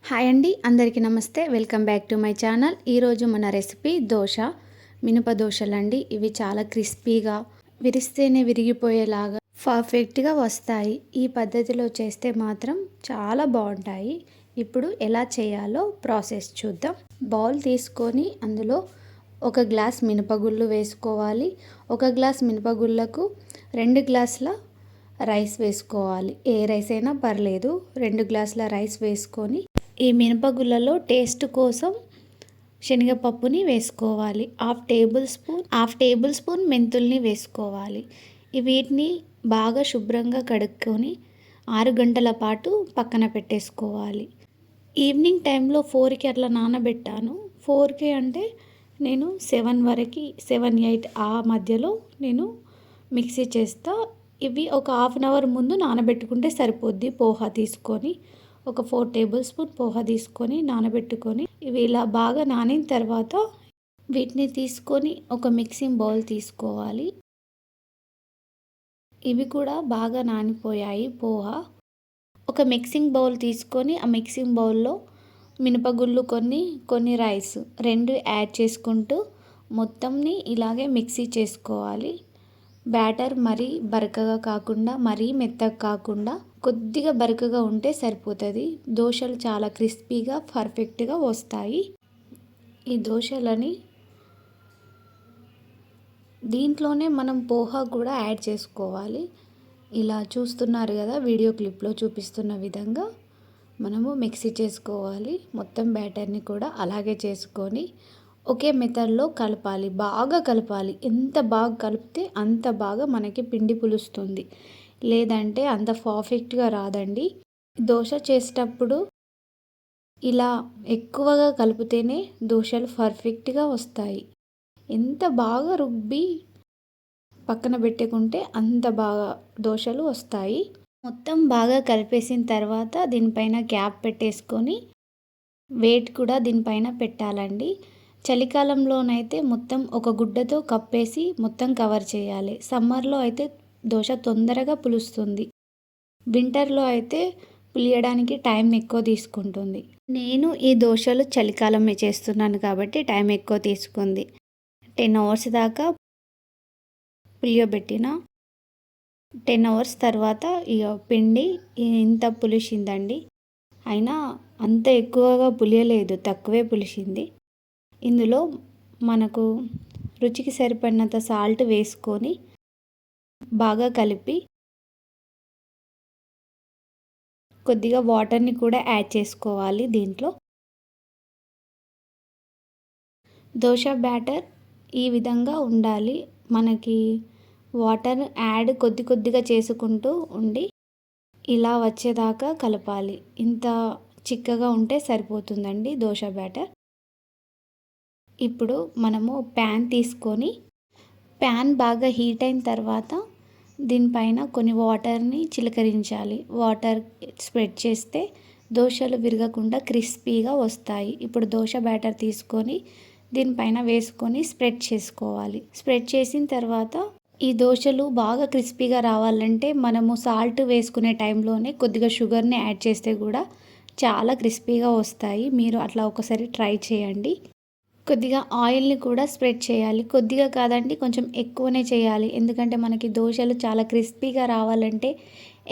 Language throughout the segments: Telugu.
హాయ్ అండి, అందరికీ నమస్తే. Welcome back to my channel. ఈరోజు మన రెసిపీ దోశ, మినప దోశలండి. ఇవి చాలా క్రిస్పీగా, విరిస్తేనే విరిగిపోయేలాగా పర్ఫెక్ట్గా వస్తాయి. ఈ పద్ధతిలో చేస్తే మాత్రం చాలా బాగుంటాయి. ఇప్పుడు ఎలా చేయాలో ప్రాసెస్ చూద్దాం. బౌల్ తీసుకొని అందులో ఒక గ్లాస్ మినపగుళ్ళు వేసుకోవాలి. ఒక గ్లాస్ మినపగుళ్ళకు 2 గ్లాసుల రైస్ వేసుకోవాలి. ఏ రైస్ అయినా పర్లేదు. 2 గ్లాసుల రైస్ వేసుకొని ఈ మినపగుళ్ళలో టేస్ట్ కోసం శనగపప్పుని వేసుకోవాలి. హాఫ్ టేబుల్ స్పూన్ మెంతుల్ని వేసుకోవాలి. వీటిని బాగా శుభ్రంగా కడుక్కొని 6 గంటల పాటు పక్కన పెట్టేసుకోవాలి. ఈవినింగ్ టైంలో 4కి అట్లా నానబెట్టాను. 4కి అంటే నేను 7 8 ఆ మధ్యలో నేను మిక్సీ చేస్తా. ఇవి ఒక హాఫ్ అన్ అవర్ ముందు నానబెట్టుకుంటే సరిపోద్ది. పోహా తీసుకొని ఒక 4 టేబుల్ స్పూన్ పోహా తీసుకొని నానబెట్టుకొని ఇవి ఇలా బాగా నానిన తర్వాత వీటిని తీసుకొని ఒక మిక్సింగ్ బౌల్ తీసుకోవాలి. ఇవి కూడా బాగా నానిపోయాయి పోహా. ఒక మిక్సింగ్ బౌల్ తీసుకొని ఆ మిక్సింగ్ బౌల్లో మినపగుళ్ళు కొన్ని రైస్ 2 యాడ్ చేసుకుంటూ మొత్తంని ఇలాగే మిక్సీ చేసుకోవాలి. బ్యాటర్ మరీ బరకగా కాకుండా మరీ మెత్తగా కాకుండా కొద్దిగా బరకగా ఉంటే సరిపోతుంది. దోశలు చాలా క్రిస్పీగా పర్ఫెక్ట్గా వస్తాయి. ఈ దోశలని దీంట్లోనే మనం పోహా కూడా యాడ్ చేసుకోవాలి. ఇలా చూస్తున్నారు కదా, వీడియో క్లిప్లో చూపిస్తున్న విధంగా మనము మిక్సీ చేసుకోవాలి. మొత్తం బ్యాటర్ని కూడా అలాగే చేసుకొని ఒకే మెథడ్లో కలపాలి. బాగా కలపాలి. ఎంత బాగా కలిపితే అంత బాగా మనకి పిండి పులుస్తుంది. లేదంటే అంత పర్ఫెక్ట్గా రాదండి. దోశ చేసేటప్పుడు ఇలా ఎక్కువగా కలిపితేనే దోశలు పర్ఫెక్ట్గా వస్తాయి. ఎంత బాగా రుబ్బి పక్కన పెట్టుకుంటే అంత బాగా దోశలు వస్తాయి. మొత్తం బాగా కలిపేసిన తర్వాత దీనిపైన క్యాప్ పెట్టేసుకొని వెయిట్ కూడా దీనిపైన పెట్టాలండి. చలికాలంలోనైతే మొత్తం ఒక గుడ్డతో కప్పేసి మొత్తం కవర్ చేయాలి. సమ్మర్లో అయితే దోశ తొందరగా పులుస్తుంది. వింటర్లో అయితే పులియడానికి టైం ఎక్కువ తీసుకుంటుంది. నేను ఈ దోశలు చలికాలమే చేస్తున్నాను కాబట్టి టైం ఎక్కువ తీసుకుంది. 10 అవర్స్ దాకా పులియబెట్టిన 10 అవర్స్ తర్వాత ఇక పిండి ఇంత పులిసిందండి. అయినా అంత ఎక్కువగా పులియలేదు, తక్కువే పులిసింది. ఇందులో మనకు రుచికి సరిపడినంత సాల్ట్ వేసుకొని బాగా కలిపి కొద్దిగా వాటర్ని కూడా యాడ్ చేసుకోవాలి. దీంట్లో దోశ బ్యాటర్ ఈ విధంగా ఉండాలి. మనకి వాటర్ యాడ్ కొద్దిగా చేసుకుంటూ ఉండి ఇలా వచ్చేదాకా కలపాలి. ఇంత చిక్కగా ఉంటే సరిపోతుందండి దోశ బ్యాటర్. ఇప్పుడు మనము ప్యాన్ తీసుకొని ప్యాన్ బాగా హీట్ అయిన తర్వాత దీనిపైన కొన్ని వాటర్ని చిలకరించాలి. వాటర్ స్ప్రెడ్ చేస్తే దోశలు విరగకుండా క్రిస్పీగా వస్తాయి. ఇప్పుడు దోశ బ్యాటర్ తీసుకొని దీనిపైన వేసుకొని స్ప్రెడ్ చేసుకోవాలి. స్ప్రెడ్ చేసిన తర్వాత ఈ దోశలు బాగా క్రిస్పీగా రావాలంటే మనము సాల్ట్ వేసుకునే టైంలోనే కొద్దిగా షుగర్ని యాడ్ చేస్తే కూడా చాలా క్రిస్పీగా వస్తాయి. మీరు అట్లా ఒకసారి ట్రై చేయండి. కొద్దిగా ఆయిల్ని కూడా స్ప్రెడ్ చేయాలి. కొద్దిగా కాదండి, కొంచెం ఎక్కువనే చేయాలి. ఎందుకంటే మనకి దోశలు చాలా క్రిస్పీగా రావాలంటే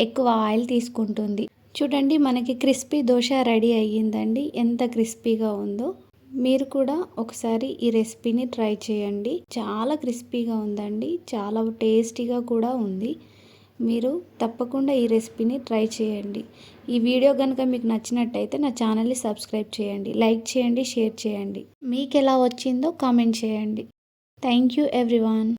ఎక్కువ ఆయిల్ తీసుకుంటుంది. చూడండి, మనకి క్రిస్పీ దోశ రెడీ అయ్యిందండి. ఎంత క్రిస్పీగా ఉందో. మీరు కూడా ఒకసారి ఈ రెసిపీని ట్రై చేయండి. చాలా క్రిస్పీగా ఉందండి, చాలా టేస్టీగా కూడా ఉంది. మీరు తప్పకుండా ఈ రెసిపీని ట్రై చేయండి. ఈ వీడియో కనుక మీకు నచ్చినట్టయితే నా ఛానల్ని సబ్స్క్రైబ్ చేయండి, లైక్ చేయండి, షేర్ చేయండి. మీకు ఎలా వచ్చిందో కామెంట్ చేయండి. Thank you everyone.